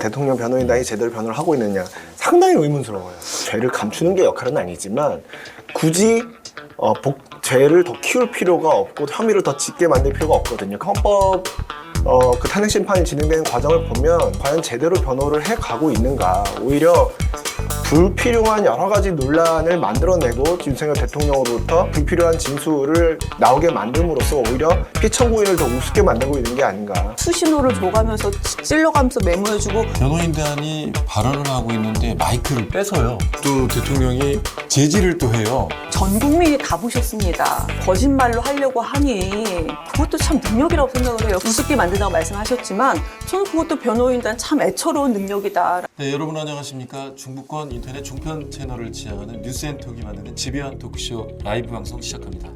대통령 변호인단이 제대로 변호를 하고 있느냐 상당히 의문스러워요. 죄를 감추는 게 역할은 아니지만 굳이 죄를 더 키울 필요가 없고 혐의를 더 짙게 만들 필요가 없거든요. 헌법 그 탄핵 심판이 진행되는 과정을 보면 과연 제대로 변호를 해가고 있는가, 오히려 불필요한 여러 가지 논란을 만들어내고 윤석열 대통령으로부터 불필요한 진술을 나오게 만듦으로써 오히려 피청구인을 더 우습게 만들고 있는 게 아닌가. 수신호를 줘가면서 찔러가면서 메모해주고, 변호인단이 발언을 하고 있는데 마이크를 뺏어요. 또 대통령이 제지를 또 해요. 전 국민이 다 보셨습니다. 거짓말로 하려고 하니 그것도 참 능력이라고 생각을 해요. 우습게 만든다고 말씀하셨지만 저는 그것도 변호인단 참 애처로운 능력이다. 네, 여러분 안녕하십니까. 중부권 인터넷 종편 채널을 지향하는 뉴스앤톡이 만드는 집요한 토크쇼 라이브 방송 시작합니다.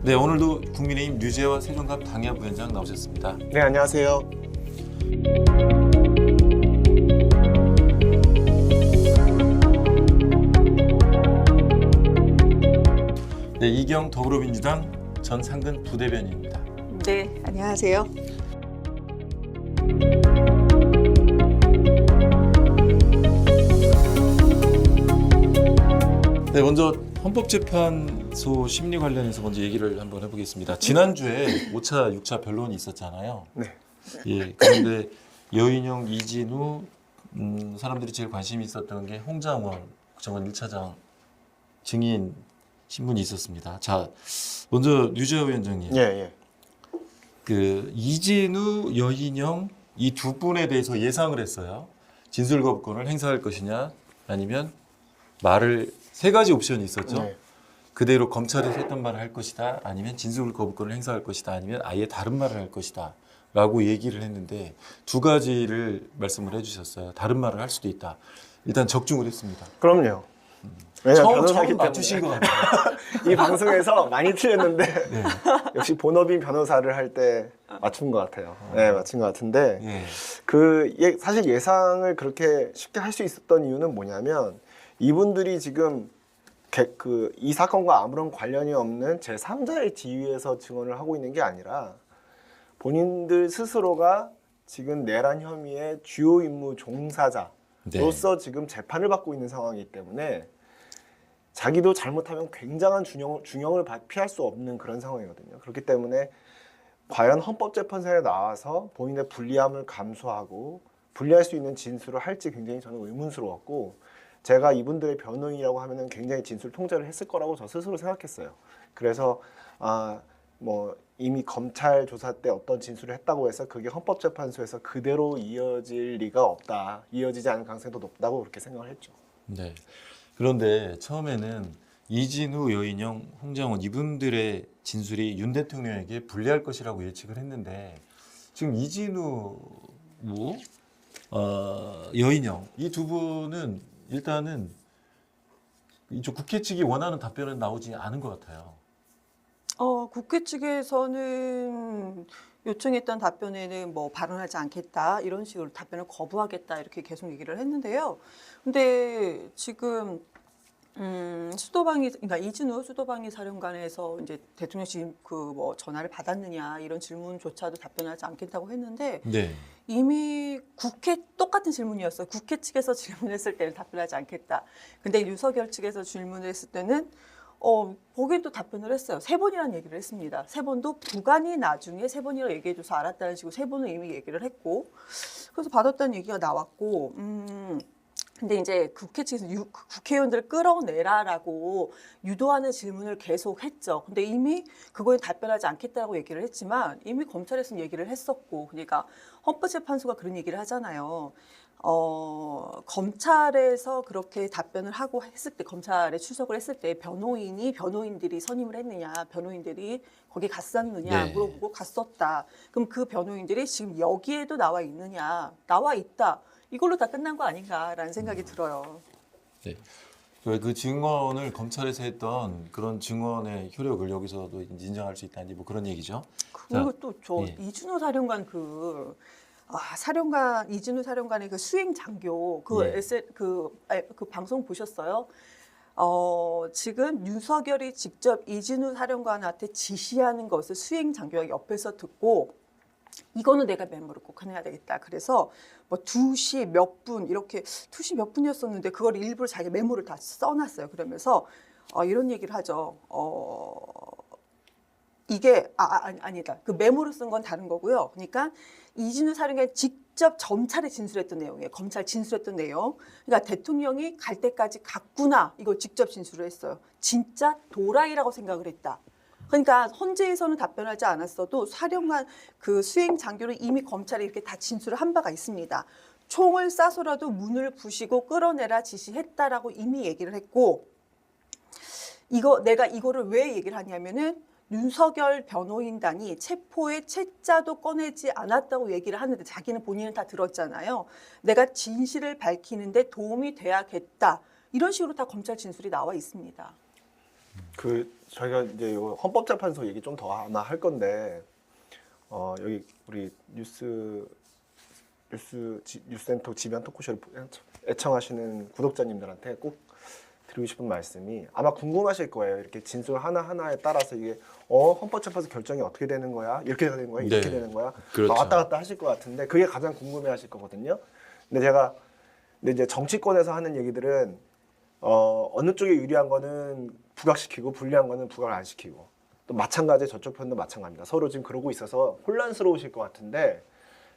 네, 오늘도 국민의힘 류재화 세종갑 당협위원장 나오셨습니다. 네, 안녕하세요. 네, 이경 더불어민주당 전 상근 부대변인입니다. 네, 안녕하세요. 네, 먼저 헌법재판소 심리 관련해서 먼저 얘기를 한번 해보겠습니다. 지난주에 5차, 6차 변론이 있었잖아요. 네. 예, 그런데 여인영, 이진우 사람들이 제일 관심이 있었던 게 홍장원 국정원 1차장 증인 신문이 있었습니다. 자, 먼저 류재화 위원장님, 예. 그 이진우, 여인영 이 두 분에 대해서 예상을 했어요. 진술 거부권을 행사할 것이냐, 아니면 말을 세 가지 옵션이 있었죠. 네. 그대로 검찰에서 했던 말을 할 것이다, 아니면 진술 거부권을 행사할 것이다, 아니면 아예 다른 말을 할 것이다 라고 얘기를 했는데 두 가지를 말씀을 해주셨어요. 다른 말을 할 수도 있다. 일단 적중을 했습니다. 그럼요. 왜냐면 처음 맞추신 것 같아요. 이 방송에서 많이 틀렸는데 네. 역시 본업인 변호사를 할 때 맞춘 것 같아요. 네, 맞춘 것 같은데 네. 사실 예상을 그렇게 쉽게 할 수 있었던 이유는 뭐냐면 이분들이 지금 이 사건과 아무런 관련이 없는 제3자의 지위에서 증언을 하고 있는 게 아니라 본인들 스스로가 지금 내란 혐의의 주요 임무 종사자로서 지금 재판을 받고 있는 상황이기 때문에 자기도 잘못하면 굉장한 중형을 피할 수 없는 그런 상황이거든요. 그렇기 때문에 과연 헌법재판소에 나와서 본인의 불리함을 감수하고 불리할 수 있는 진술을 할지 굉장히 저는 의문스러웠고, 제가 이분들의 변호인이라고 하면은 굉장히 진술 통제를 했을 거라고 저 스스로 생각했어요. 그래서 이미 검찰 조사 때 어떤 진술을 했다고 해서 그게 헌법재판소에서 그대로 이어질 리가 없다, 이어지지 않을 가능성이 더 높다고 그렇게 생각을 했죠. 네. 그런데 처음에는 이진우, 여인영, 홍장원 이분들의 진술이 윤 대통령에게 불리할 것이라고 예측을 했는데 지금 이진우, 여인영 이 두 분은 일단은 이쪽 국회 측이 원하는 답변은 나오지 않은 것 같아요. 국회 측에서는 요청했던 답변에는 뭐 발언하지 않겠다 이런 식으로 답변을 거부하겠다 이렇게 계속 얘기를 했는데요. 근데 지금 그러니까 이진우 수도방위 사령관에서 이제 대통령실 전화를 받았느냐 이런 질문조차도 답변하지 않겠다고 했는데 네. 이미 똑같은 질문이었어요. 국회 측에서 질문했을 때는 답변하지 않겠다. 근데 윤석열 측에서 질문을 했을 때는 거기에 또 답변을 했어요. 3번이라는 얘기를 했습니다. 3번도 부관이 나중에 3번이라고 얘기해줘서 알았다는 식으로 3번은 이미 얘기를 했고, 그래서 받았다는 얘기가 나왔고, 근데 이제 국회 측에서 국회의원들을 끌어내라라고 유도하는 질문을 계속 했죠. 근데 이미 그거에 답변하지 않겠다고 얘기를 했지만 이미 검찰에서는 얘기를 했었고, 그러니까 헌법재판소가 그런 얘기를 하잖아요. 검찰에서 그렇게 답변을 하고 했을 때, 검찰에 출석을 했을 때 변호인들이 선임을 했느냐, 변호인들이 거기 갔었느냐 네. 물어보고 갔었다. 그럼 그 변호인들이 지금 여기에도 나와 있느냐, 나와 있다. 이걸로 다 끝난 거 아닌가라는 생각이 들어요. 네. 그 증언을 검찰에서 했던 그런 증언의 효력을 여기서도 인정할 수 있다니 뭐 그런 얘기죠. 그리고 또 예. 이준호 사령관 이준호 사령관의 그 수행 장교 그 방송 보셨어요? 지금 윤석열이 직접 이진우 사령관한테 지시하는 것을 수행 장교가 옆에서 듣고 이거는 내가 메모를 꼭 해내야 되겠다. 그래서 뭐 2시 몇 분 이렇게 2시 몇 분이었었는데 그걸 일부러 자기 메모를 다 써놨어요. 그러면서 이런 얘기를 하죠. 이게 아니다. 그 메모를 쓴 건 다른 거고요. 그러니까 이진우 사령관이 직접 검찰에 진술했던 내용이에요. 검찰 진술했던 내용. 그러니까 대통령이 갈 때까지 갔구나. 이걸 직접 진술을 했어요. 진짜 도라이라고 생각을 했다. 그러니까 헌재에서는 답변하지 않았어도 사령관 그 수행 장교는 이미 검찰에 이렇게 다 진술을 한 바가 있습니다. 총을 쏴서라도 문을 부시고 끌어내라 지시했다라고 이미 얘기를 했고, 내가 이거를 왜 얘기를 하냐면은 윤석열 변호인단이 체포의 채자도 꺼내지 않았다고 얘기를 하는데 자기는 본인은 다 들었잖아요. 내가 진실을 밝히는데 도움이 돼야겠다. 이런 식으로 다 검찰 진술이 나와 있습니다. 저희가 이제 요 헌법재판소 얘기 좀 더 아마 할 건데 여기 우리 뉴스센터 지변 토크쇼를 애청하시는 구독자님들한테 꼭 드리고 싶은 말씀이 아마 궁금하실 거예요. 이렇게 진술 하나하나에 따라서 이게 헌법재판소 결정이 어떻게 되는 거야? 이렇게 되는 거야? 이렇게 네. 되는 거야? 그렇죠. 왔다 갔다 하실 것 같은데 그게 가장 궁금해하실 거거든요. 근데 이제 정치권에서 하는 얘기들은 어느 쪽에 유리한 거는 부각시키고 불리한 거는 부각을 안 시키고 또 마찬가지 저쪽 편도 마찬가지입니다. 서로 지금 그러고 있어서 혼란스러우실 것 같은데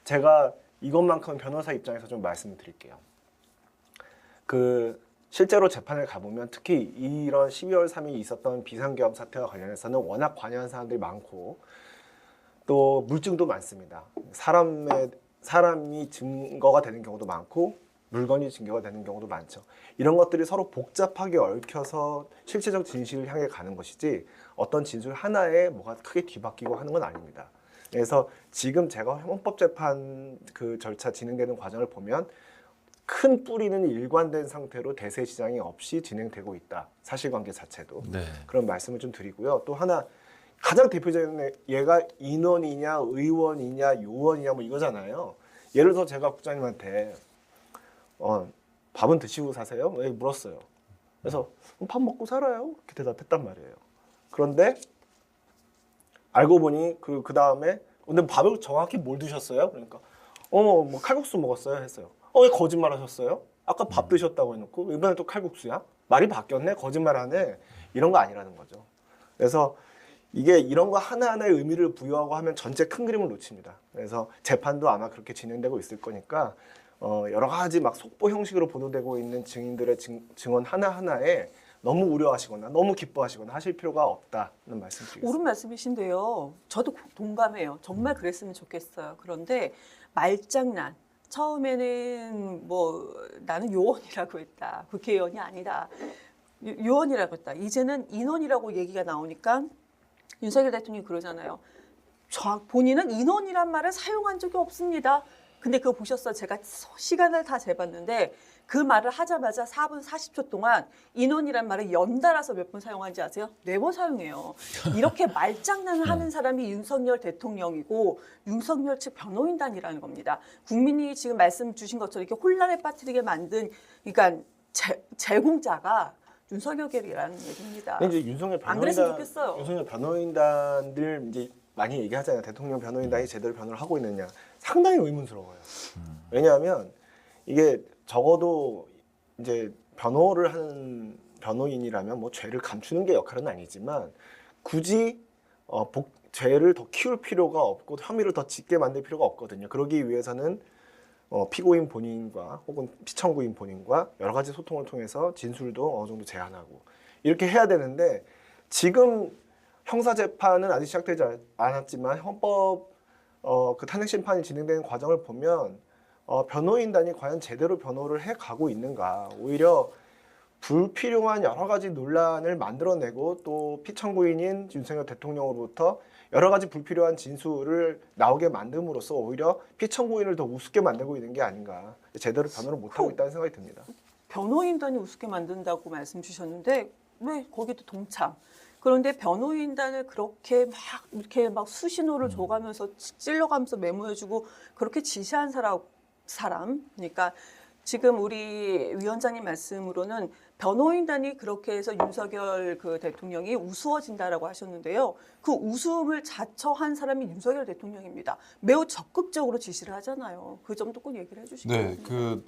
제가 이것만큼 변호사 입장에서 좀 말씀을 드릴게요. 실제로 재판을 가보면 특히 이런 12월 3일 있었던 비상계엄 사태와 관련해서는 워낙 관여한 사람들이 많고 또 물증도 많습니다. 사람이 증거가 되는 경우도 많고 물건이 증거가 되는 경우도 많죠. 이런 것들이 서로 복잡하게 얽혀서 실체적 진실을 향해 가는 것이지 어떤 진술 하나에 뭐가 크게 뒤바뀌고 하는 건 아닙니다. 그래서 지금 제가 헌법재판 그 절차 진행되는 과정을 보면 큰 뿌리는 일관된 상태로 대세 시장이 없이 진행되고 있다. 사실관계 자체도. 네. 그런 말씀을 좀 드리고요. 또 하나 가장 대표적인 얘가 인원이냐 의원이냐 요원이냐 뭐 이거잖아요. 예를 들어 제가 국장님한테 밥은 드시고 사세요? 왜 물었어요. 그래서 밥 먹고 살아요. 이렇게 대답했단 말이에요. 그런데 알고 보니 그 다음에 근데 밥을 정확히 뭘 드셨어요? 그러니까 뭐 칼국수 먹었어요 했어요. 왜 거짓말 하셨어요? 아까 밥 드셨다고 해놓고 이번에 또 칼국수야? 말이 바뀌었네? 거짓말하네? 이런 거 아니라는 거죠. 그래서 이게 이런 거 하나하나의 의미를 부여하고 하면 전체 큰 그림을 놓칩니다. 그래서 재판도 아마 그렇게 진행되고 있을 거니까 여러 가지 막 속보 형식으로 보도되고 있는 증인들의 증언 하나하나에 너무 우려하시거나 너무 기뻐하시거나 하실 필요가 없다는 말씀드리겠습니다. 옳은 말씀이신데요. 저도 동감해요. 정말 그랬으면 좋겠어요. 그런데 말장난. 처음에는 나는 요원이라고 했다. 국회의원이 아니다. 요원이라고 했다. 이제는 인원이라고 얘기가 나오니까 윤석열 대통령이 그러잖아요. 본인은 인원이란 말을 사용한 적이 없습니다. 근데 그거 보셨어요? 제가 시간을 다 재봤는데 그 말을 하자마자 4분 40초 동안 인원이란 말을 연달아서 몇 번 사용한지 아세요? 4번 사용해요. 이렇게 말장난을 하는 사람이 윤석열 대통령이고 윤석열 측 변호인단이라는 겁니다. 국민이 지금 말씀 주신 것처럼 이렇게 혼란에 빠뜨리게 만든 그러니까 제공자가 윤석열이라는 얘기입니다. 이제 윤석열 안 그랬으면 좋겠어요. 윤석열 변호인단들 이제 많이 얘기하잖아요. 대통령 변호인단이 제대로 변호를 하고 있느냐. 상당히 의문스러워요. 왜냐하면 이게 적어도 이제 변호를 하는 변호인이라면 뭐 죄를 감추는 게 역할은 아니지만 굳이 죄를 더 키울 필요가 없고 혐의를 더 짙게 만들 필요가 없거든요. 그러기 위해서는 피고인 본인과 혹은 피청구인 본인과 여러 가지 소통을 통해서 진술도 어느 정도 제한하고 이렇게 해야 되는데 지금 형사재판은 아직 시작되지 않았지만 헌법 그 탄핵 심판이 진행되는 과정을 보면 변호인단이 과연 제대로 변호를 해가고 있는가 오히려 불필요한 여러 가지 논란을 만들어내고 또 피청구인인 윤석열 대통령으로부터 여러 가지 불필요한 진술을 나오게 만듦으로써 오히려 피청구인을 더 우습게 만들고 있는 게 아닌가 제대로 변호를 못하고 있다는 생각이 듭니다. 변호인단이 우습게 만든다고 말씀 주셨는데 왜 거기도 동참? 그런데 변호인단을 그렇게 이렇게 수신호를 줘가면서 찔러가면서 메모해주고 그렇게 지시한 사람 그러니까 지금 우리 위원장님 말씀으로는 변호인단이 그렇게 해서 윤석열 그 대통령이 우스워진다라고 하셨는데요. 그 웃음을 자처한 사람이 윤석열 대통령입니다. 매우 적극적으로 지시를 하잖아요. 그 점도 꼭 얘기를 해주시기 네, 바랍니다. 그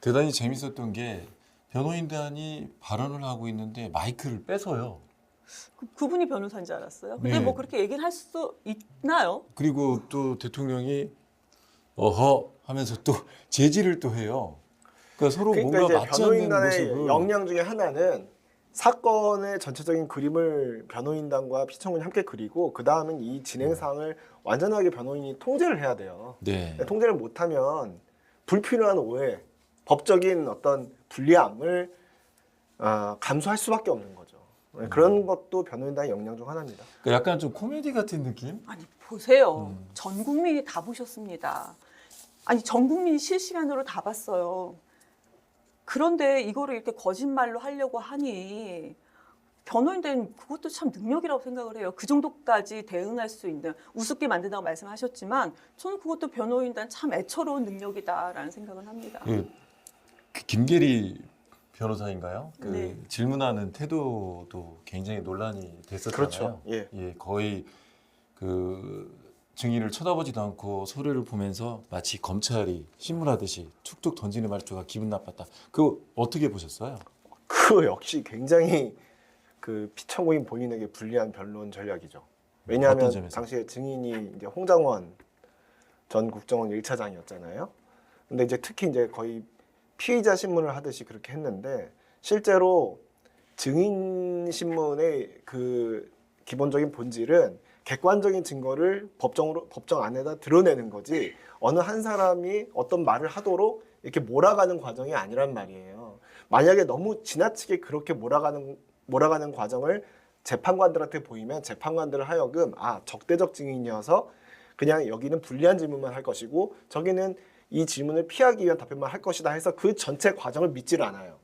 대단히 재밌었던 게 변호인단이 발언을 하고 있는데 마이크를 뺏어요. 그분이 변호사인 줄 알았어요. 근데 네. 뭐 그렇게 얘기를 할 수 있나요? 그리고 또 대통령이 어허 하면서 또 제지를 또 해요. 그러니까 서로 그러니까 뭔가 이제 맞지 않는 변호인단의 모습을 역량 중에 하나는 사건의 전체적인 그림을 변호인단과 피청군이 함께 그리고 그 다음은 이 진행 사항을 완전하게 변호인이 통제를 해야 돼요. 네. 통제를 못하면 불필요한 오해, 법적인 어떤 불리함을 감수할 수밖에 없는 거죠. 그런 것도 변호인단의 역량 중 하나입니다. 그러니까 약간 좀 코미디 같은 느낌? 아니 보세요. 전 국민이 다 보셨습니다. 아니 전 국민이 실시간으로 다 봤어요. 그런데 이거를 이렇게 거짓말로 하려고 하니 변호인들은 그것도 참 능력이라고 생각을 해요. 그 정도까지 대응할 수 있는 우습게 만든다고 말씀하셨지만 저는 그것도 변호인단 참 애처로운 능력이다라는 생각을 합니다. 그 김계리 변호사인가요? 그 네. 질문하는 태도도 굉장히 논란이 됐었잖아요. 그렇죠. 예. 거의 그 증인을 쳐다보지도 않고 서류를 보면서 마치 검찰이 신문하듯이 툭툭 던지는 말투가 기분 나빴다. 그거 어떻게 보셨어요? 그 역시 굉장히 그 피청구인 본인에게 불리한 변론 전략이죠. 왜냐하면 어떤 점에서? 당시에 증인이 이제 홍장원 전 국정원 1차장이었잖아요. 근데 이제 특히 이제 거의 피의자 신문을 하듯이 그렇게 했는데 실제로 증인 신문의 그 기본적인 본질은 객관적인 증거를 법정 안에다 드러내는 거지 어느 한 사람이 어떤 말을 하도록 이렇게 몰아가는 과정이 아니란 말이에요. 만약에 너무 지나치게 그렇게 몰아가는 과정을 재판관들한테 보이면 재판관들 하여금 적대적 증인이어서 그냥 여기는 불리한 질문만 할 것이고 저기는 이 질문을 피하기 위한 답변만 할 것이다 해서 그 전체 과정을 믿질 않아요.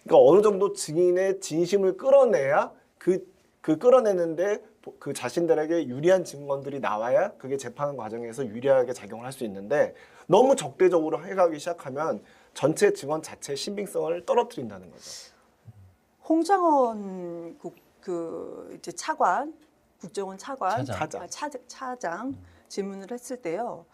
그러니까 어느 정도 증인의 진심을 끌어내야 그 끌어내는데 그 자신들에게 유리한 증언들이 나와야 그게 재판 과정에서 유리하게 작용을 할 수 있는데 너무 적대적으로 해가기 시작하면 전체 증언 자체의 신빙성을 떨어뜨린다는 거죠. 홍장원 이제 차관, 국정원 차관, 차장 질문을 했을 때요.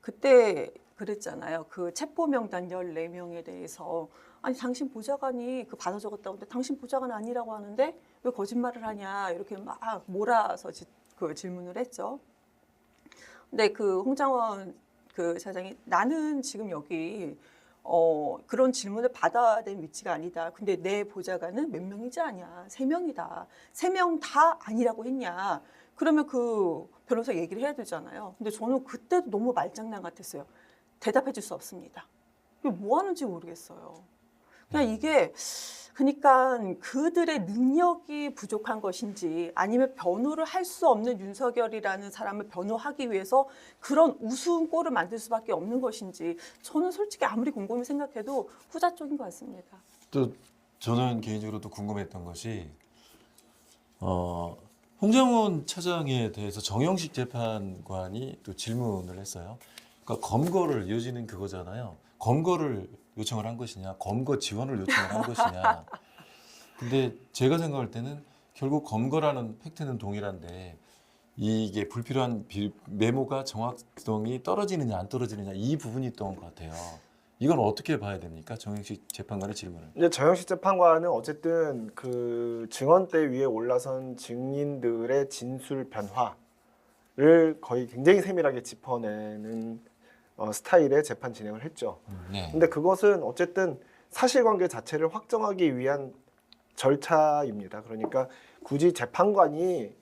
그때 그랬잖아요. 그 체포 명단 14명에 대해서 아니 당신 보좌관이 그 받아 적었다고 하는데 당신 보좌관 아니라고 하는데 왜 거짓말을 하냐 이렇게 막 몰아서 그 질문을 했죠. 근데 그 홍장원 그 차장이 나는 지금 여기 그런 질문을 받아야 될 위치가 아니다. 근데 내 보좌관은 몇 명이지 아냐? 3명이다. 3명 다 아니라고 했냐? 그러면 그 변호사 얘기를 해야 되잖아요. 근데 저는 그때도 너무 말장난 같았어요. 대답해 줄 수 없습니다. 이게 뭐 하는지 모르겠어요. 그냥 이게 그러니까 그들의 능력이 부족한 것인지 아니면 변호를 할 수 없는 윤석열이라는 사람을 변호하기 위해서 그런 우스운 꼴을 만들 수밖에 없는 것인지 저는 솔직히 아무리 곰곰이 생각해도 후자 쪽인 것 같습니다. 또 저는 개인적으로 또 궁금했던 것이 홍장원 차장에 대해서 정영식 재판관이 또 질문을 했어요. 그러니까 검거를 이어지는 그거잖아요. 검거를 요청을 한 것이냐, 검거 지원을 요청을 한 것이냐. 근데 제가 생각할 때는 결국 검거라는 팩트는 동일한데 이게 불필요한 메모가 정확성이 떨어지느냐 안 떨어지느냐 이 부분이 있던 것 같아요. 이건 어떻게 봐야 됩니까? 정영식 재판관의 질문을. 이제 정영식 재판관은 어쨌든 그 증언대 위에 올라선 증인들의 진술 변화를 거의 굉장히 세밀하게 짚어내는 스타일의 재판 진행을 했죠. 네. 근데 그것은 어쨌든 사실관계 자체를 확정하기 위한 절차입니다. 그러니까 굳이 재판관이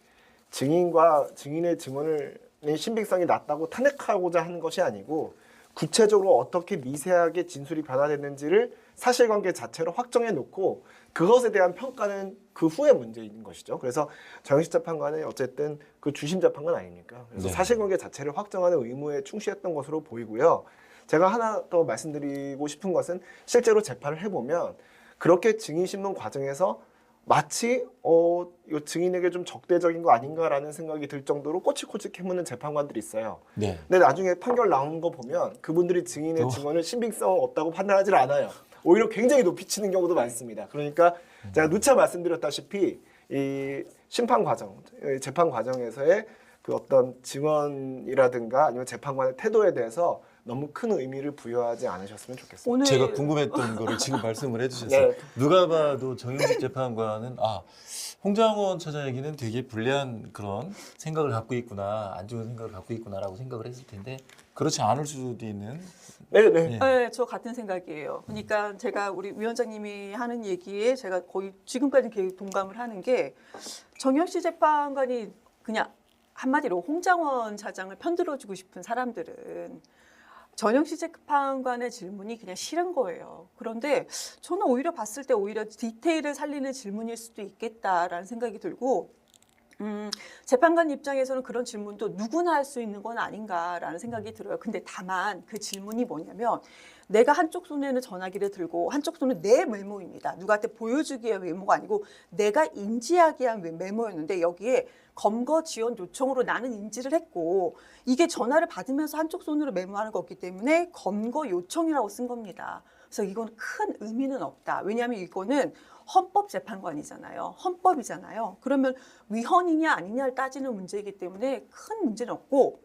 증인의 증언의 신빙성이 낮다고 탄핵하고자 하는 것이 아니고 구체적으로 어떻게 미세하게 진술이 변화됐는지를 사실관계 자체로 확정해 놓고 그것에 대한 평가는 그 후에 문제인 것이죠. 그래서 정영식 재판관은 어쨌든 그 주심 재판관 아닙니까? 그래서 네. 사실관계 자체를 확정하는 의무에 충실했던 것으로 보이고요. 제가 하나 더 말씀드리고 싶은 것은 실제로 재판을 해보면 그렇게 증인신문 과정에서 마치 이거 증인에게 좀 적대적인 거 아닌가라는 생각이 들 정도로 꼬치꼬치 캐묻는 재판관들이 있어요. 네. 근데 나중에 판결 나온 거 보면 그분들이 증인의 증언을 신빙성 없다고 판단하지 않아요. 오히려 굉장히 높이 치는 경우도 많습니다. 그러니까 제가 누차 말씀드렸다시피 이 심판 과정, 재판 과정에서의 그 어떤 증언이라든가 아니면 재판관의 태도에 대해서 너무 큰 의미를 부여하지 않으셨으면 좋겠습니다. 오늘 제가 궁금했던 거를 지금 말씀을 해주셨어요. 네. 누가 봐도 정영식 재판관은 홍장원 차장에게는 되게 불리한 그런 생각을 갖고 있구나, 안 좋은 생각을 갖고 있구나라고 생각을 했을 텐데 그렇지 않을 수도 있는. 네. 네, 저 같은 생각이에요. 그러니까 제가 우리 위원장님이 하는 얘기에 제가 거의 지금까지 계속 동감을 하는 게 정영식 재판관이 그냥 한마디로 홍장원 차장을 편들어주고 싶은 사람들은 정영식 재판관의 질문이 그냥 싫은 거예요. 그런데 저는 오히려 봤을 때 오히려 디테일을 살리는 질문일 수도 있겠다라는 생각이 들고 재판관 입장에서는 그런 질문도 누구나 할 수 있는 건 아닌가라는 생각이 들어요. 근데 다만 그 질문이 뭐냐면 내가 한쪽 손에는 전화기를 들고 한쪽 손은 내 메모입니다. 누구한테 보여주기 위한 메모가 아니고 내가 인지하기 위한 메모였는데 여기에 검거 지원 요청으로 나는 인지를 했고 이게 전화를 받으면서 한쪽 손으로 메모하는 거기 때문에 검거 요청이라고 쓴 겁니다. 그래서 이건 큰 의미는 없다. 왜냐하면 이거는 헌법재판관이잖아요. 헌법이잖아요. 그러면 위헌이냐 아니냐를 따지는 문제이기 때문에 큰 문제는 없고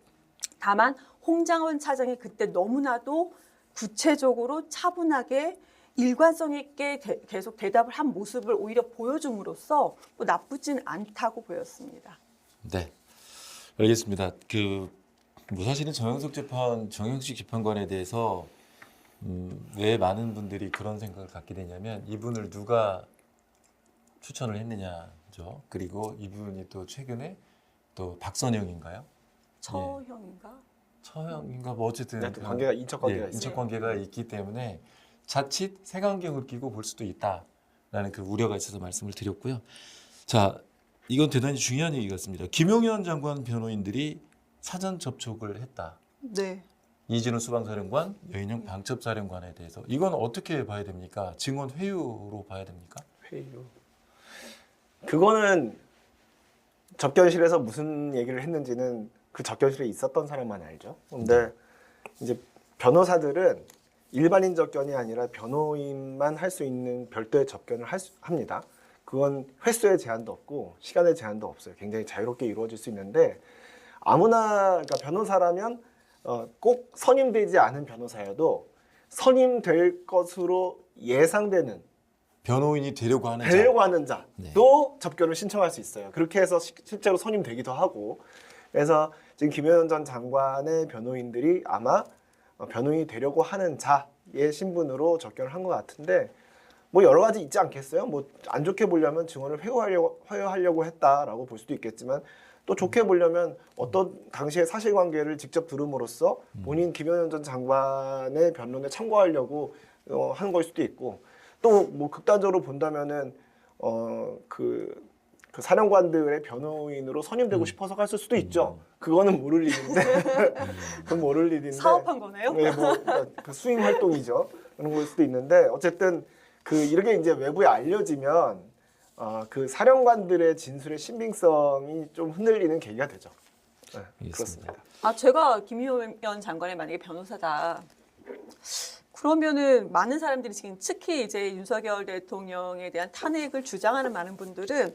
다만 홍장원 차장이 그때 너무나도 구체적으로 차분하게 일관성 있게 계속 대답을 한 모습을 오히려 보여줌으로써 뭐 나쁘진 않다고 보였습니다. 네, 알겠습니다. 뭐 사실은 정영식 재판관에 대해서 왜 많은 분들이 그런 생각을 갖게 되냐면 이분을 누가 추천을 했느냐죠. 그리고 이분이 또 최근에 또 박선영인가요? 처형인가? 처형인가 뭐 어쨌든 네, 관계가 인척 관계가 있어요. 인척 관계가 있기 때문에 자칫 색안경을 끼고 볼 수도 있다라는 그 우려가 있어서 말씀을 드렸고요. 자, 이건 대단히 중요한 얘기 같습니다. 김용현 장관 변호인들이 사전 접촉을 했다. 네. 이진우 수방사령관, 여인영 방첩사령관에 대해서 이건 어떻게 봐야 됩니까? 증언 회유로 봐야 됩니까? 회유. 그거는 접견실에서 무슨 얘기를 했는지는 그 접견실에 있었던 사람만 알죠. 근데 이제 변호사들은 일반인 접견이 아니라 변호인만 할 수 있는 별도의 접견을 합니다. 그건 횟수의 제한도 없고 시간의 제한도 없어요. 굉장히 자유롭게 이루어질 수 있는데 아무나 그러니까 변호사라면 꼭 선임되지 않은 변호사여도 선임될 것으로 예상되는 변호인이 되려고 하는 자도 네. 접견을 신청할 수 있어요. 그렇게 해서 실제로 선임되기도 하고 그래서 지금 김용현 전 장관의 변호인들이 아마 변호인이 되려고 하는 자의 신분으로 접견을 한 것 같은데 뭐 여러 가지 있지 않겠어요? 뭐 안 좋게 보려면 증언을 회유하려고 했다라고 볼 수도 있겠지만 또 좋게 보려면 어떤 당시의 사실관계를 직접 들음으로써 본인 김용현 전 장관의 변론에 참고하려고 한 걸 수도 있고 또 뭐 극단적으로 본다면은 그 사령관들의 변호인으로 선임되고 싶어서 갔을 수도 있죠. 그거는 모를 일인데 그건 모를 일인데 사업한 거네요? 네, 뭐 그 수임 활동이죠. 그런 걸 수도 있는데 어쨌든 이렇게 이제 외부에 알려지면 그 사령관들의 진술의 신빙성이 좀 흔들리는 계기가 되죠. 네, 그렇습니다. 제가 김용현 장관의 만약에 변호사다. 그러면은 많은 사람들이 지금 특히 이제 윤석열 대통령에 대한 탄핵을 주장하는 많은 분들은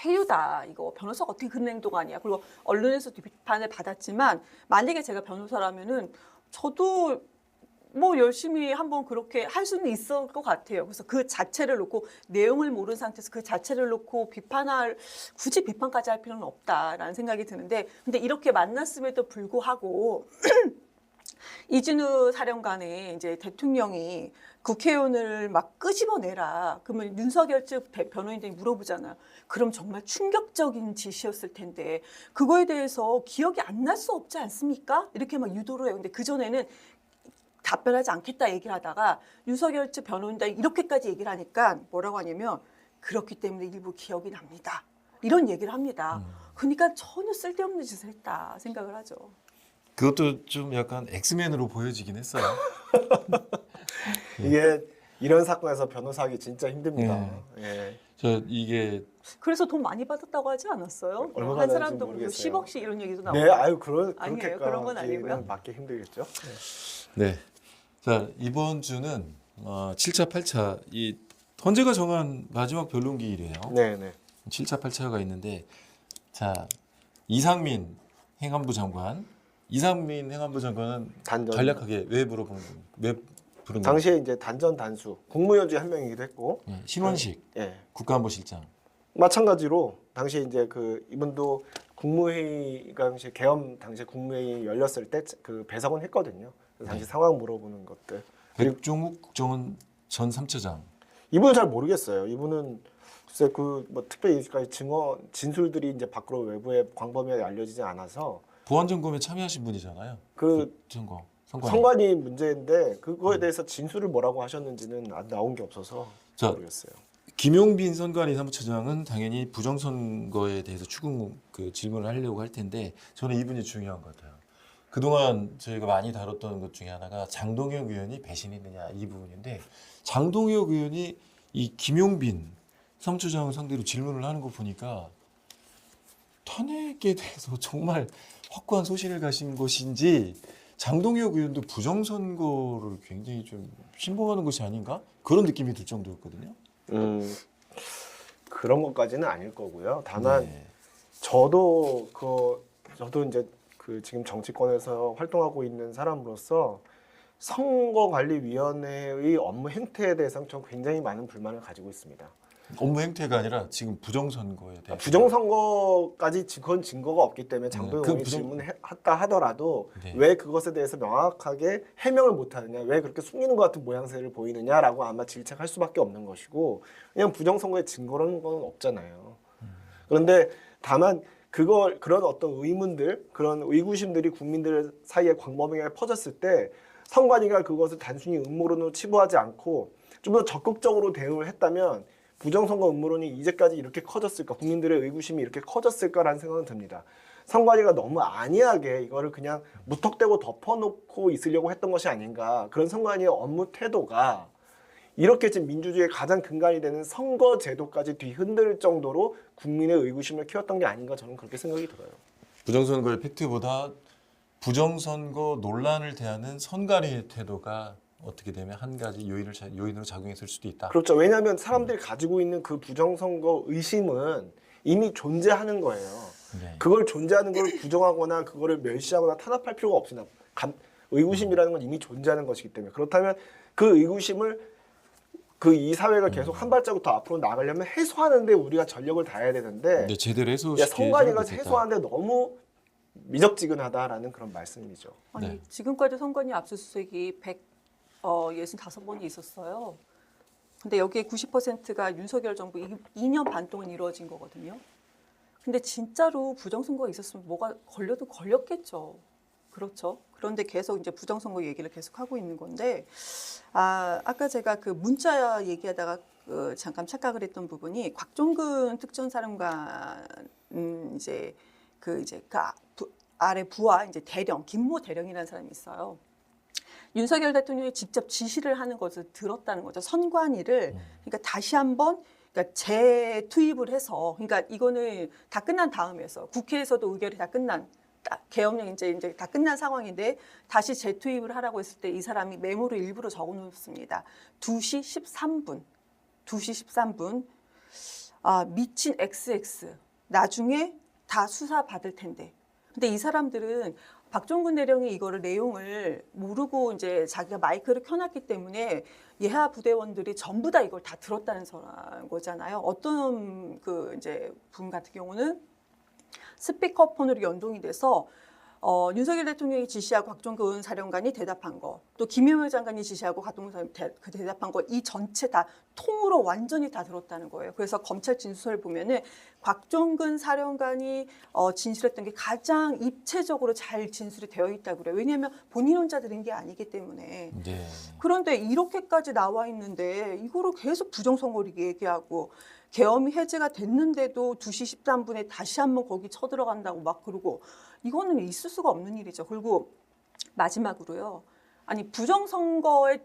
회유다. 이거 변호사가 어떻게 그런 행동하냐. 그리고 언론에서도 비판을 받았지만 만약에 제가 변호사라면은 저도 뭐 열심히 한번 그렇게 할 수는 있을 것 같아요. 그래서 그 자체를 놓고 내용을 모르는 상태에서 그 자체를 놓고 굳이 비판까지 할 필요는 없다라는 생각이 드는데 근데 이렇게 만났음에도 불구하고 이진우 사령관이 이제 대통령이 국회의원을 막 끄집어내라. 그러면 윤석열 측 변호인들이 물어보잖아요. 그럼 정말 충격적인 지시였을 텐데 그거에 대해서 기억이 안 날 수 없지 않습니까? 이렇게 막 유도를 해요. 근데 그전에는 답변하지 않겠다 얘기를 하다가 윤석열 측 변호인들이 이렇게까지 얘기를 하니까 뭐라고 하냐면 그렇기 때문에 일부 기억이 납니다. 이런 얘기를 합니다. 그러니까 전혀 쓸데없는 짓을 했다 생각을 하죠. 그것도 좀 약간 엑스맨으로 보여지긴 했어요. 이게 이런 사건에서 변호사하기 진짜 힘듭니다. 예. 이게 그래서 돈 많이 받았다고 하지 않았어요? 얼마 한 받았는지 사람도 모르겠어요. 10억씩 이런 얘기도 나오고. 네, 아유 아니에요. 그런 건 아니고요. 그렇게까지는 맞기 힘들겠죠. 네. 자, 이번 주는 7차, 8차 이 헌재가 정한 마지막 변론기일이에요. 네, 네. 7차, 8차가 있는데 자, 이상민 행안부 장관은 단전. 간략하게 왜 부른 거예요? 당시에 이제 단전 단수 국무위원 중에 한 명이기도 했고, 예, 신원식 예. 국가안보실장. 마찬가지로 당시에 이제 그 이분도 국무회의가 당시 계엄 당시 국무회의 열렸을 때 그 배석은 했거든요. 그래서 당시 네. 상황 물어보는 것들. 그리고 백종욱 국정원 전 3차장. 이분은 잘 모르겠어요. 이분은 글쎄 그 뭐 특별히 여기까지 증언 진술들이 이제 밖으로 외부에 광범위하게 알려지지 않아서 보안점검에 참여하신 분이잖아요. 그 점검. 선관위 문제인데 그거에 대해서 진술을 뭐라고 하셨는지는 나온 게 없어서 자, 모르겠어요. 김용빈 선관위 사무처장은 당연히 부정선거에 대해서 추궁 질문을 하려고 할 텐데 저는 이분이 중요한 것 같아요. 그동안 저희가 많이 다뤘던 것 중에 하나가 장동혁 의원이 배신했느냐 이 부분인데 장동혁 의원이 이 김용빈 사무처장을 상대로 질문을 하는 거 보니까 탄핵에 대해서 정말 확고한 소신을 가신 것인지 장동혁 의원도 부정선거를 굉장히 좀 신봉하는 것이 아닌가 그런 느낌이 들 정도였거든요. 그런 것까지는 아닐 거고요. 다만 네. 저도 이제 그 지금 정치권에서 활동하고 있는 사람으로서 선거관리위원회의 업무 행태에 대해서 전 굉장히 많은 불만을 가지고 있습니다. 업무 행태가 아니라 지금 부정선거에 대해 부정선거까지 그건 증거가 없기 때문에 장동영 그 의원이 질문했다 하더라도 네. 왜 그것에 대해서 명확하게 해명을 못하느냐, 왜 그렇게 숨기는 것 같은 모양새를 보이느냐라고 아마 질책할 수밖에 없는 것이고, 그냥 부정선거의 증거라는 건 없잖아요. 그런데 다만 그런 어떤 의문들, 그런 의구심들이 국민들 사이에 광범위하게 퍼졌을 때 선관위가 그것을 단순히 음모론으로 치부하지 않고 좀 더 적극적으로 대응을 했다면 부정선거 음모론이 이제까지 이렇게 커졌을까, 국민들의 의구심이 이렇게 커졌을까라는 생각은 듭니다. 선관위가 너무 안이하게 이거를 그냥 무턱대고 덮어놓고 있으려고 했던 것이 아닌가. 그런 선관위의 업무 태도가 이렇게 지금 민주주의의 가장 근간이 되는 선거 제도까지 뒤흔들 정도로 국민의 의구심을 키웠던 게 아닌가, 저는 그렇게 생각이 들어요. 부정선거의 팩트보다 부정선거 논란을 대하는 선관위의 태도가 어떻게 되면 한 가지 요인으로 작용했을 수도 있다. 그렇죠. 왜냐하면 사람들이 가지고 있는 그 부정선거 의심은 이미 존재하는 거예요. 네. 그걸 존재하는 걸 부정하거나 그거를 멸시하거나 탄압할 필요가 없습니다. 의구심이라는 건 이미 존재하는 것이기 때문에. 그렇다면 그 의구심을 이 사회가 계속 한 발자국 더 앞으로 나가려면 해소하는데 우리가 전력을 다해야 되는데, 네, 제대로 해소시키지 선관위가 못했다. 해소하는데 너무 미적지근하다라는 그런 말씀이죠. 아니 네. 지금까지 선관위 압수수색이 165번이 있었어요. 근데 여기에 90%가 윤석열 정부 2년 반 동안 이루어진 거거든요. 근데 진짜로 부정선거가 있었으면 뭐가 걸려도 걸렸겠죠. 그렇죠. 그런데 계속 이제 부정선거 얘기를 계속 하고 있는 건데, 아까 제가 그 문자 얘기하다가 잠깐 착각을 했던 부분이, 곽종근 특전사령관 아래 부하 이제 대령 김모 대령이라는 사람이 있어요. 윤석열 대통령이 직접 지시를 하는 것을 들었다는 거죠. 선관위를 그러니까 다시 한번 그러니까 재투입을 해서, 그러니까 이거는 다 끝난 다음에서 국회에서도 의결이 다 끝난 계엄령 이제 다 끝난 상황인데 다시 재투입을 하라고 했을 때 이 사람이 메모를 일부러 적어놓습니다. 2시 13분. 미친 XX. 나중에 다 수사 받을 텐데. 근데 이 사람들은 박종근 대령이 이거를 내용을 모르고 이제 자기가 마이크를 켜놨기 때문에 예하 부대원들이 전부 다 이걸 다 들었다는 거잖아요. 어떤 이제 분 같은 경우는 스피커폰으로 연동이 돼서 윤석열 대통령이 지시하고 곽종근 사령관이 대답한 거, 또 김영호 장관이 지시하고 곽종근 대답한 거, 이 전체 다 통으로 완전히 다 들었다는 거예요. 그래서 검찰 진술을 보면은 곽종근 사령관이 진술했던 게 가장 입체적으로 잘 진술이 되어 있다고 그래요. 왜냐하면 본인 혼자 들은 게 아니기 때문에. 네. 그런데 이렇게까지 나와 있는데 이거를 계속 부정선거를 얘기하고, 계엄이 해제가 됐는데도 2시 13분에 다시 한번 거기 쳐들어간다고 막 그러고, 이거는 있을 수가 없는 일이죠. 그리고 마지막으로요. 아니 부정선거에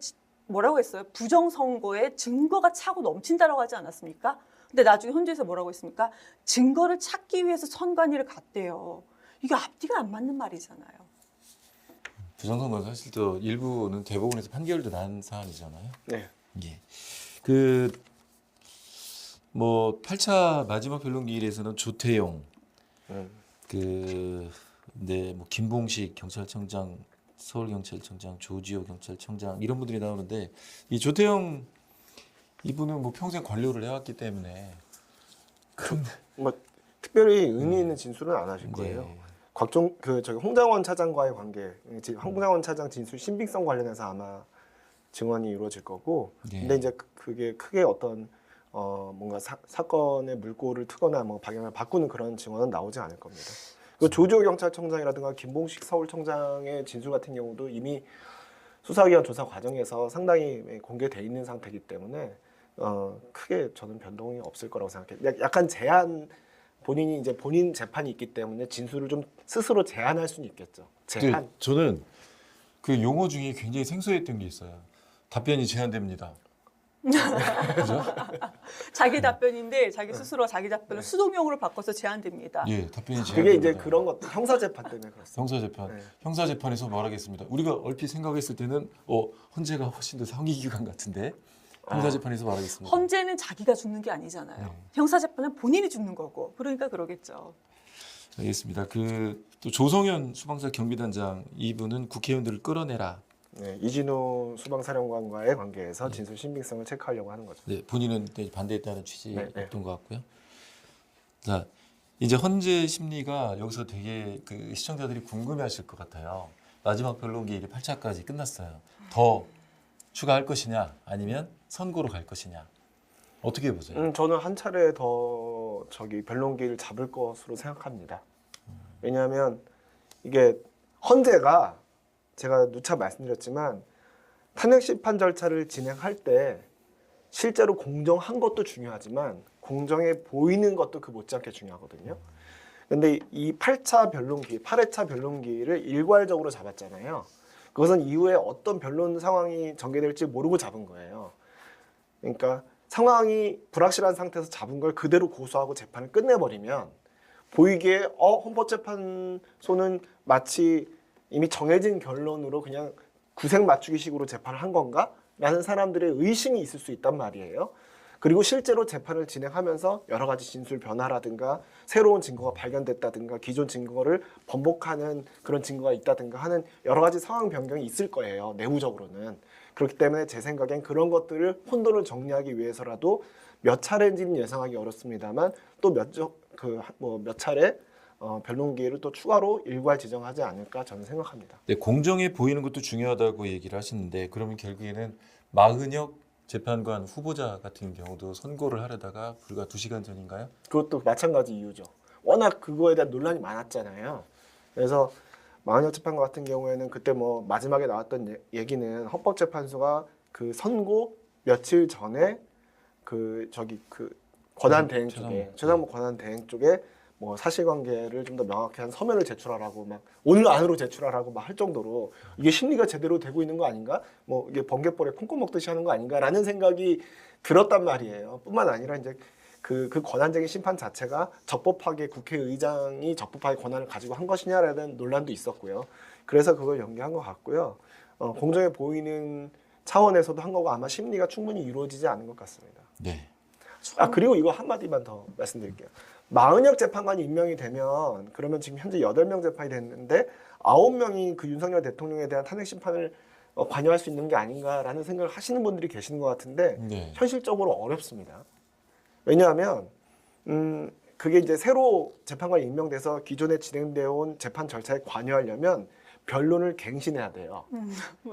뭐라고 했어요? 부정선거에 증거가 차고 넘친다라고 하지 않았습니까? 근데 나중에 헌재에서 뭐라고 했습니까? 증거를 찾기 위해서 선관위를 갔대요. 이게 앞뒤가 안 맞는 말이잖아요. 부정선 건 사실 또 일부는 대법원에서 판결도 난 사안이잖아요. 네. 예. 그 뭐 8차 마지막 변론기일에서는 조태용 뭐 김봉식 경찰청장, 서울경찰청장, 조지호 경찰청장 이런 분들이 나오는데 이 조태용 이분은 뭐 평생 관료를 해왔기 때문에 뭐 특별히 의미 있는 진술은 안 하실 거예요. 예. 곽종 저기 홍장원 차장과의 관계, 홍장원 차장 진술 신빙성 관련해서 아마 증언이 이루어질 거고, 예. 근데 이제 그게 크게 어떤 뭔가 사건의 물꼬를 트거나 뭐 방향을 바꾸는 그런 증언은 나오지 않을 겁니다. 그 조지호 경찰청장이라든가 김봉식 서울청장의 진술 같은 경우도 이미 수사기관 조사 과정에서 상당히 공개돼 있는 상태이기 때문에 크게 저는 변동이 없을 거라고 생각해요. 약간 제한 본인이 이제 본인 재판이 있기 때문에 진술을 좀 스스로 제한할 수는 있겠죠. 제한. 저는 그 용어 중에 굉장히 생소했던 게 있어요. 답변이 제한됩니다. 그죠? 자기 답변인데 자기 스스로 자기 답변을 수동용으로 바꿔서 제한됩니다. 예, 답변이 제한됩니다. 그게 이제 그런 것 형사 재판 때문에 그렇습니다. 형사재판. 네. 형사재판에서 말하겠습니다. 우리가 얼핏 생각했을 때는 헌재가 훨씬 더 상위기관 같은데 형사재판에서 말하겠습니다. 헌재는 자기가 죽는 게 아니잖아요. 네. 형사재판은 본인이 죽는 거고. 그러니까 그러겠죠. 알겠습니다. 또 조성현 수방사 경비단장 이분은 국회의원들을 끌어내라. 네, 이진우 수방사령관과의 관계에서 진술 신빙성을 체크하려고 하는 거죠. 네, 본인은 반대했다는 취지였던 네, 네. 것 같고요. 자, 이제 헌재 심리가 여기서 되게 그 시청자들이 궁금해하실 것 같아요. 마지막 변론기일이 8차까지 끝났어요. 더 추가할 것이냐, 아니면 선고로 갈 것이냐, 어떻게 보세요? 저는 한 차례 더 변론기를 잡을 것으로 생각합니다. 왜냐하면 이게 헌재가 제가 누차 말씀드렸지만 탄핵 심판 절차를 진행할 때 실제로 공정한 것도 중요하지만 공정해 보이는 것도 그 못지않게 중요하거든요. 근데 이 8차 변론기, 8회차 변론기를 일괄적으로 잡았잖아요. 그것은 이후에 어떤 변론 상황이 전개될지 모르고 잡은 거예요. 그러니까 상황이 불확실한 상태에서 잡은 걸 그대로 고소하고 재판을 끝내버리면 보이기에 헌법재판소는 마치 이미 정해진 결론으로 그냥 구색 맞추기식으로 재판을 한 건가? 라는 사람들의 의심이 있을 수 있단 말이에요. 그리고 실제로 재판을 진행하면서 여러 가지 진술 변화라든가 새로운 증거가 발견됐다든가 기존 증거를 번복하는 그런 증거가 있다든가 하는 여러 가지 상황 변경이 있을 거예요. 내부적으로는. 그렇기 때문에 제 생각엔 그런 것들을 혼돈을 정리하기 위해서라도 몇 차례인지는 예상하기 어렵습니다만 또 몇 차례 변론 기회를 또 추가로 일괄 지정하지 않을까 저는 생각합니다. 네, 공정해 보이는 것도 중요하다고 얘기를 하시는데 그러면 결국에는 마은혁 재판관 후보자 같은 경우도 선고를 하려다가 불과 2시간 전인가요? 그것도 마찬가지 이유죠. 워낙 그거에 대한 논란이 많았잖아요. 그래서 마은혁 재판관 같은 경우에는 그때 뭐 마지막에 나왔던 얘기는 헌법재판소가 그 선고 며칠 전에 그 권한 대행 쪽에 최상목 권한 대행 쪽에 뭐 사실관계를 좀 더 명확히 한 서면을 제출하라고 막 오늘 안으로 제출하라고 막 할 정도로 이게 심리가 제대로 되고 있는 거 아닌가? 뭐 이게 번개불에 콩콩 먹듯이 하는 거 아닌가라는 생각이 들었단 말이에요. 뿐만 아니라 이제 그 권한쟁의 심판 자체가 적법하게 국회의장이 적법하게 권한을 가지고 한 것이냐라는 논란도 있었고요. 그래서 그걸 연기한 것 같고요. 공정해 보이는 차원에서도 한 거고 아마 심리가 충분히 이루어지지 않은 것 같습니다. 네. 그리고 이거 한마디만 더 말씀드릴게요. 마은혁 재판관이 임명이 되면 그러면 지금 현재 8명 재판이 됐는데 9명이 그 윤석열 대통령에 대한 탄핵 심판을 관여할 수 있는 게 아닌가라는 생각을 하시는 분들이 계시는 것 같은데 네. 현실적으로 어렵습니다. 왜냐하면 그게 이제 새로 재판관이 임명돼서 기존에 진행되어 온 재판 절차에 관여하려면 변론을 갱신해야 돼요.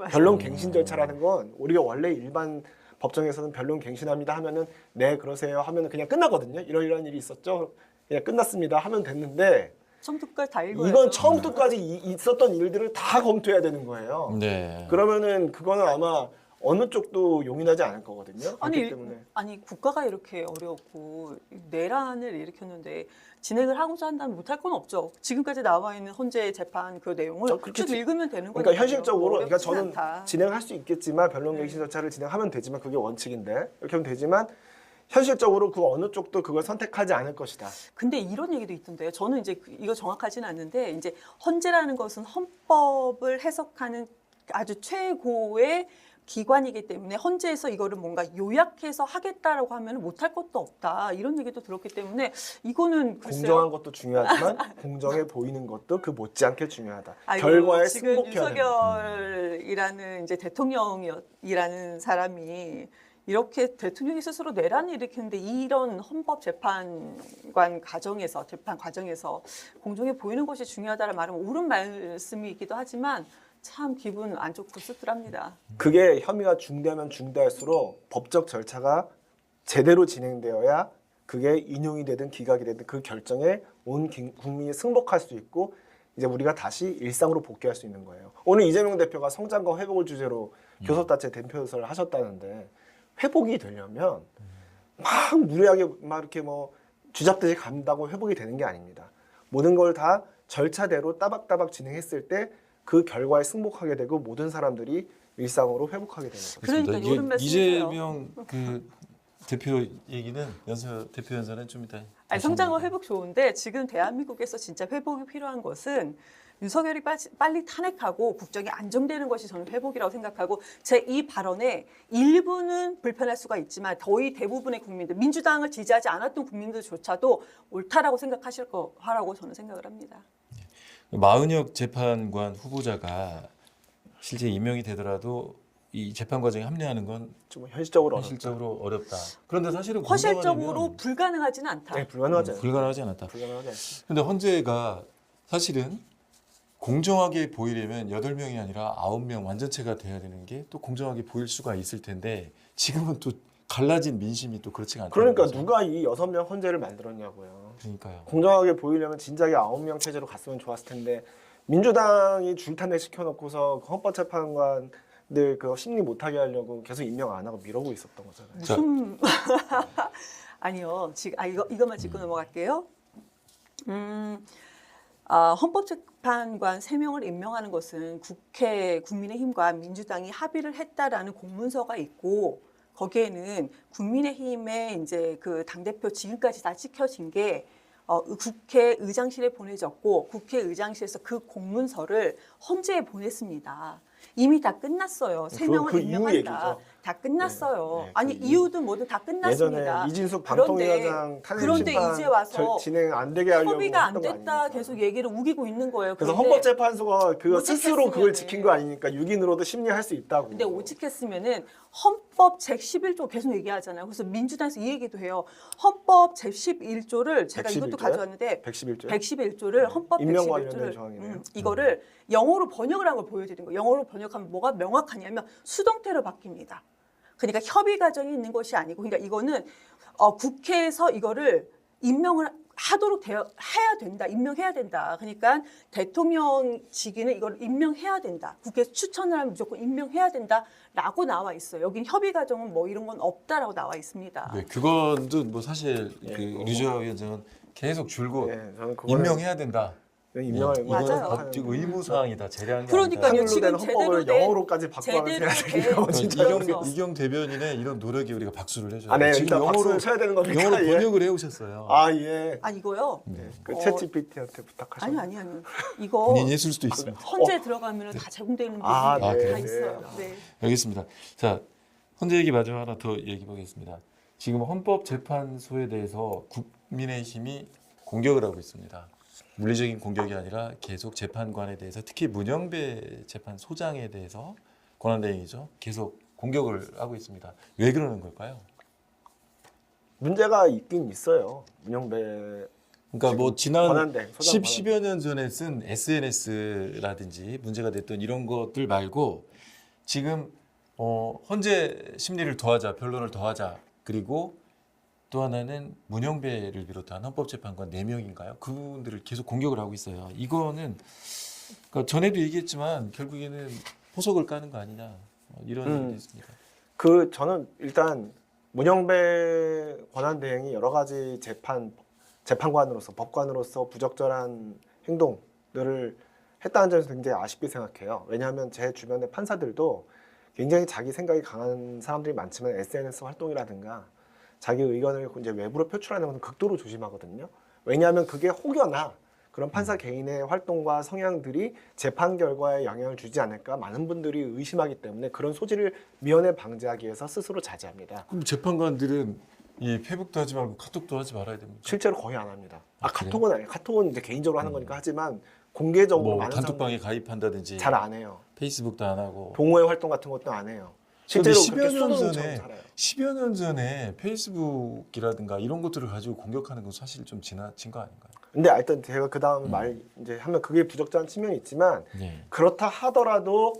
변론 갱신 절차라는 건 우리가 원래 일반 법정에서는 변론 갱신합니다 하면은 네 그러세요 하면은 그냥 끝나거든요. 이러이러한 일이 있었죠. 그냥 끝났습니다 하면 됐는데 처음부터 끝까지 다 읽어야죠. 이건 처음부터 끝까지 있었던 일들을 다 검토해야 되는 거예요. 네. 그러면은 그거는 아마 어느 쪽도 용인하지 않을 거거든요. 그렇기 때문에 아니 국가가 이렇게 어렵고 내란을 일으켰는데 진행을 하고자 한다면 못할 건 없죠. 지금까지 나와 있는 헌재 재판 그 내용을 쭉 읽으면 되는 거니까. 그러니까 현실적으로 그러니까 저는 않다. 진행할 수 있겠지만 변론 갱신 절차를 진행하면 되지만 그게 원칙인데 이렇게 하면 되지만 현실적으로 그 어느 쪽도 그걸 선택하지 않을 것이다. 근데 이런 얘기도 있던데요. 저는 이제 이거 정확하지는 않는데 이제 헌재라는 것은 헌법을 해석하는 아주 최고의 기관이기 때문에 헌재에서 이거를 뭔가 요약해서 하겠다라고 하면 못할 것도 없다. 이런 얘기도 들었기 때문에 이거는 글쎄요. 공정한 것도 중요하지만 공정해 보이는 것도 그 못지않게 중요하다. 아이고, 결과에 지금 승복해야 된다. 유석열이라는 이제 대통령이라는 사람이 이렇게 대통령이 스스로 내란을 일으키는데 이런 헌법재판관 과정에서 재판 과정에서 공정해 보이는 것이 중요하다는 말은 옳은 말씀이기도 하지만 참 기분 안 좋고 씁쓸합니다. 그게 혐의가 중대하면 중대할수록 법적 절차가 제대로 진행되어야 그게 인용이 되든 기각이 되든 그 결정에 온 국민이 승복할 수 있고 이제 우리가 다시 일상으로 복귀할 수 있는 거예요. 오늘 이재명 대표가 성장과 회복을 주제로 교섭단체 대표설을 하셨다는데 회복이 되려면 막 무리하게 막 이렇게 뭐 쥐잡듯이 간다고 회복이 되는 게 아닙니다. 모든 걸 다 절차대로 따박따박 진행했을 때 그 결과에 승복하게 되고 모든 사람들이 일상으로 회복하게 되는 거죠. 그러니까 이게 옳은 말씀이세요. 이재명 그 대표 얘기는 대표 연설은 좀 이따. 아니, 성장과 회복 좋은데 지금 대한민국에서 진짜 회복이 필요한 것은 윤석열이 빨리 탄핵하고 국정이 안정되는 것이 저는 회복이라고 생각하고 제 이 발언에 일부는 불편할 수가 있지만 거의 대부분의 국민들, 민주당을 지지하지 않았던 국민들조차도 옳다라고 생각하실 거라고 저는 생각을 합니다. 마은혁 재판관 후보자가 실제 임명이 되더라도 이 재판 과정에 합류하는 건 좀 현실적으로 어렵다. 현실적으로 어렵다. 그런데 사실은 현실적으로 불가능하지는 않다. 네, 불가능하지 않아요. 불가능하지 않았다. 불가능하지 않습니다. 근데 헌재가 사실은 공정하게 보이려면 8명이 아니라 9명 완전체가 돼야 되는 게 또 공정하게 보일 수가 있을 텐데 지금은 또 갈라진 민심이 또 그렇지가 않다. 그러니까 누가 이 6명 헌재를 만들었냐고요. 그러니까요. 공정하게 보이려면 진작에 9명 체제로 갔으면 좋았을 텐데 민주당이 줄탄핵 시켜놓고서 헌법재판관들 그 심리 못하게 하려고 계속 임명 안 하고 미루고 있었던 거잖아요. 무슨 아니요. 지금 이것만 짚고 넘어갈게요. 헌법재판관 3명을 임명하는 것은 국회 국민의힘과 민주당이 합의를 했다라는 공문서가 있고 거기에는 국민의힘의 이제 그 당대표 지금까지 다 찍혀진 게 국회의장실에 보내졌고 국회의장실에서 그 공문서를 헌재에 보냈습니다. 이미 다 끝났어요. 3명을 그 이후 임명한다. 얘기죠. 다 끝났어요. 네, 네, 아니 그 이유든 뭐든 다 끝났습니다. 예전에 이진숙 그런데 방통위원장 탄핵 그런데 심판 이제 와서 진행 안 되게 하려고 협의가 안 했던 거 됐다 아닙니까? 계속 얘기를 우기고 있는 거예요. 그래서 그런데 헌법재판소가 그거 스스로 그걸 오직했으면은- 지킨 거 아니니까 6인으로도 심리할 수 있다고. 근데 오직했으면은 헌법 제11조 계속 얘기하잖아요. 그래서 민주당에서 이 얘기도 해요. 헌법 제11조를 제가 이것도 111조요? 가져왔는데 111조. 111조를 헌법 임명 관련된 111조를 조항이네요. 이거를 영어로 번역을 한 걸 보여드린 거예요. 영어로 번역하면 뭐가 명확하냐면 수동태로 바뀝니다. 그러니까 협의 과정이 있는 것이 아니고 그러니까 이거는 국회에서 이거를 임명을 하도록 해야 된다. 임명해야 된다. 그러니까 대통령 직위는 이걸 임명해야 된다. 국회에서 추천을 하면 무조건 임명해야 된다라고 나와 있어요. 여긴 협의 과정은 뭐 이런 건 없다라고 나와 있습니다. 네, 그건도 뭐 사실 예, 그 그거. 류지아 위원장은 계속 줄곧 네, 저는 그거는 임명해야 된다. 임명을 예, 이건 맞아요. 법적 의무 사항이다. 제량이 그러니까요. 아니다. 지금 한글로 된 헌법을 제대로 된- 영어로까지 바꿔가면서 제대로 해야 된- 되는 거 진짜. 그래서- 이경 대변인의 이런 노력에 우리가 박수를 해줘요. 아, 네, 지금 일단 영어로 박수를 쳐야 되는 겁니까? 영어로 예. 번역을 해오셨어요. 아, 예. 아 이거요? 네. 그 어, 챗GPT한테 부탁하셨나요? 아니. 이거 본인이 했을 수도 있습니다. 헌재에 들어가면 다 제공되는 부분이 아, 다 네. 있어요. 네. 알겠습니다. 자, 헌재 얘기 마저 하나 더 얘기해 보겠습니다. 지금 헌법재판소에 대해서 국민의힘이 공격을 하고 있습니다. 물리적인 공격이 아니라 계속 재판관에 대해서 특히 문영배 재판소장에 대해서 권한대행이죠. 계속 공격을 하고 있습니다. 왜 그러는 걸까요? 문제가 있긴 있어요. 문영배 그러니까 뭐 지난 권한대, 소장 10여 년 전에 쓴 SNS라든지 문제가 됐던 이런 것들 말고 지금 헌재 심리를 더하자, 변론을 더하자, 그리고 또 하나는 문영배를 비롯한 헌법재판관 4명인가요? 그분들을 계속 공격을 하고 있어요. 이거는 그러니까 전에도 얘기했지만 결국에는 포석을 까는 거 아니냐 이런 얘기도 있습니다. 그 저는 일단 문영배 권한대행이 여러 가지 재판관으로서 법관으로서 부적절한 행동들을 했다는 점에서 굉장히 아쉽게 생각해요. 왜냐하면 제 주변의 판사들도 굉장히 자기 생각이 강한 사람들이 많지만 SNS 활동이라든가 자기 의견을 이제 외부로 표출하는 것은 극도로 조심하거든요. 왜냐하면 그게 혹여나 그런 판사 개인의 활동과 성향들이 재판 결과에 영향을 주지 않을까 많은 분들이 의심하기 때문에 그런 소지를 미연에 방지하기 위해서 스스로 자제합니다. 그럼 재판관들은 이 페북도 하지 말고 카톡도 하지 말아야 됩니다. 실제로 거의 안 합니다. 아, 그래요? 카톡은 아니에요. 카톡은 이제 개인적으로 하는 거니까 하지만 공개적으로 뭐 많은 단톡방에 가입한다든지 잘 안 해요. 페이스북도 안 하고. 동호회 활동 같은 것도 안 해요. 근데 실제로 10여 그렇게 년 수동처럼 전에 살아요. 10여 년 전에 페이스북이라든가 이런 것들을 가지고 공격하는 건 사실 좀 지나친 거 아닌가요? 근데 하여튼 제가 그 다음 말 이제 하면 그게 부적절한 측면이 있지만 네. 그렇다 하더라도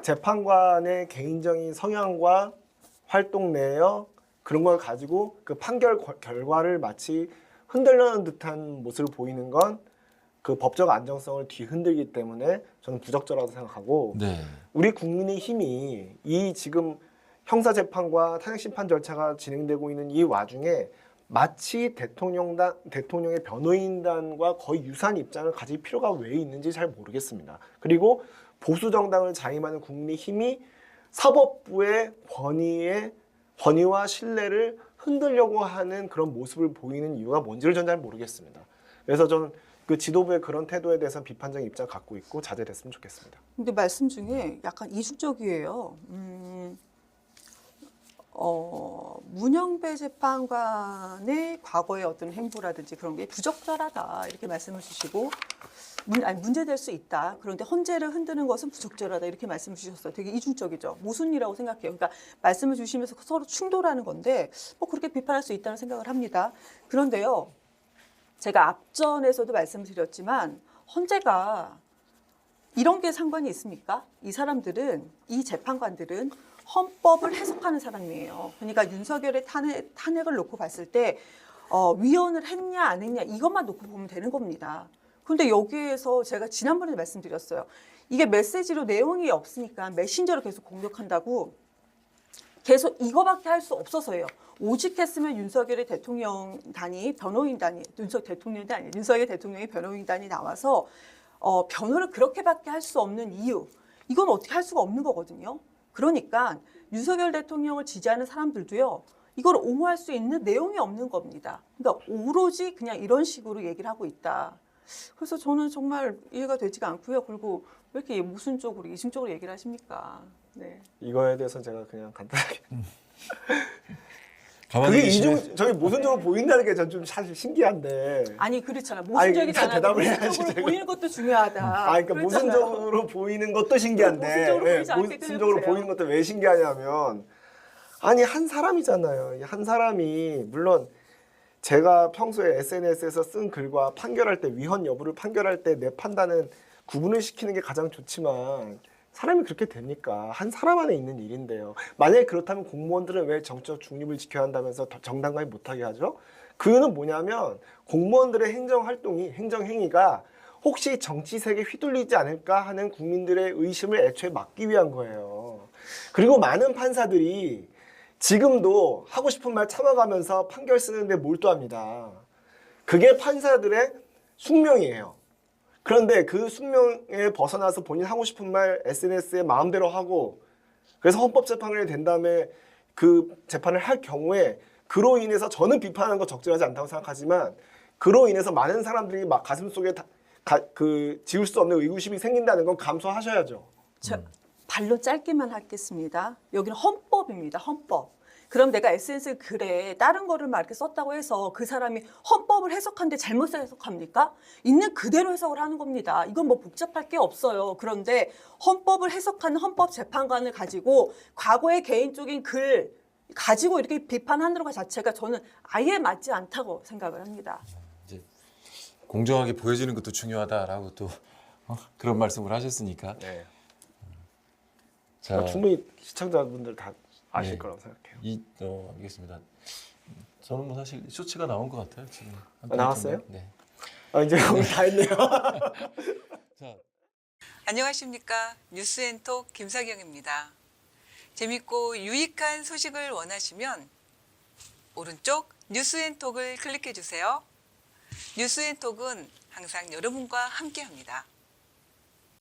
재판관의 개인적인 성향과 활동 내역 그런 걸 가지고 그 판결 결과를 마치 흔들려는 듯한 모습을 보이는 건 그 법적 안정성을 뒤흔들기 때문에 저는 부적절하다고 생각하고 네. 우리 국민의 힘이 이 지금 형사재판과 탄핵심판 절차가 진행되고 있는 이 와중에 마치 대통령의 변호인단과 거의 유사한 입장을 가질 필요가 왜 있는지 잘 모르겠습니다. 그리고 보수 정당을 자임하는 국민의 힘이 사법부의 권위와 신뢰를 흔들려고 하는 그런 모습을 보이는 이유가 뭔지를 전 잘 모르겠습니다. 그래서 저는 그 지도부의 그런 태도에 대해서 비판적인 입장 갖고 있고 자제됐으면 좋겠습니다. 근데 말씀 중에 약간 이중적이에요. 문영배 재판관의 과거의 어떤 행보라든지 그런 게 부적절하다 이렇게 말씀을 주시고 문제될 수 있다. 그런데 헌재를 흔드는 것은 부적절하다 이렇게 말씀을 주셨어요. 되게 이중적이죠. 모순이라고 생각해요. 그러니까 말씀을 주시면서 서로 충돌하는 건데 뭐 그렇게 비판할 수 있다는 생각을 합니다. 그런데요. 제가 앞전에서도 말씀드렸지만 헌재가 이런 게 상관이 있습니까? 이 사람들은 이 재판관들은 헌법을 해석하는 사람이에요. 그러니까 윤석열의 탄핵을 놓고 봤을 때 위헌을 했냐 안 했냐 이것만 놓고 보면 되는 겁니다. 그런데 여기에서 제가 지난번에 말씀드렸어요. 이게 메시지로 내용이 없으니까 메신저로 계속 공격한다고 계속 이거밖에 할 수 없어서예요. 오직 했으면 윤석열의 대통령단이 변호인단이 윤석열 대통령의 변호인단이 나와서 변호를 그렇게밖에 할 수 없는 이유 이건 어떻게 할 수가 없는 거거든요. 그러니까 윤석열 대통령을 지지하는 사람들도요. 이걸 옹호할 수 있는 내용이 없는 겁니다. 그러니까 오로지 그냥 이런 식으로 얘기를 하고 있다. 그래서 저는 정말 이해가 되지가 않고요. 그리고 왜 이렇게 모순적으로 이중적으로 얘기를 하십니까? 네. 이거에 대해서 제가 그냥 간단하게 가만히 그게 계시네. 저희 모순적으로 보인다는 게 전 좀 사실 신기한데. 아니 그렇잖아. 아니, 모순적이잖아. 대답을 해야지, 모순적으로 제가. 보이는 것도 중요하다. 그러니까 그렇잖아요. 모순적으로 보이는 것도 신기한데 모순적으로 보이지 않게 모순적으로 해보세요. 보이는 것도 왜 신기하냐면 아니 한 사람이잖아요. 한 사람이 물론 제가 평소에 SNS에서 쓴 글과 판결할 때 위헌 여부를 판결할 때 내 판단은 구분을 시키는 게 가장 좋지만 사람이 그렇게 됩니까? 한 사람 안에 있는 일인데요. 만약에 그렇다면 공무원들은 왜 정적 중립을 지켜야 한다면서 정당감이 못하게 하죠? 그 이유는 뭐냐면 공무원들의 행정행위가 혹시 정치색에 휘둘리지 않을까 하는 국민들의 의심을 애초에 막기 위한 거예요. 그리고 많은 판사들이 지금도 하고 싶은 말 참아가면서 판결 쓰는데 몰두합니다. 그게 판사들의 숙명이에요. 그런데 그 숙명에 벗어나서 본인 하고 싶은 말 SNS에 마음대로 하고 그래서 헌법재판관이 된 다음에 그 재판을 할 경우에 그로 인해서 저는 비판하는 거 적절하지 않다고 생각하지만 그로 인해서 많은 사람들이 막 가슴속에 지울 수 없는 의구심이 생긴다는 건 감수하셔야죠. 발로 짧게만 하겠습니다. 여기는 헌법입니다. 헌법. 그럼 내가 SNS 글에 다른 거를 막 이렇게 썼다고 해서 그 사람이 헌법을 해석하는데 잘못 해석합니까? 있는 그대로 해석을 하는 겁니다. 이건 뭐 복잡할 게 없어요. 그런데 헌법을 해석하는 헌법재판관을 가지고 과거의 개인적인 글 가지고 이렇게 비판하는 것 자체가 저는 아예 맞지 않다고 생각을 합니다. 이제 공정하게 보여지는 것도 중요하다라고 또 그런 말씀을 하셨으니까. 네. 자, 충분히 시청자분들 다 아실 네. 거라고 생각해요. 알겠습니다. 저는 뭐 사실 쇼츠가 나온 것 같아요 지금. 나왔어요? 네. 이제 거의 다 했네요. 자. 안녕하십니까. 뉴스앤톡 김사경입니다. 재밌고 유익한 소식을 원하시면 오른쪽 뉴스앤톡을 클릭해 주세요. 뉴스앤톡은 항상 여러분과 함께합니다.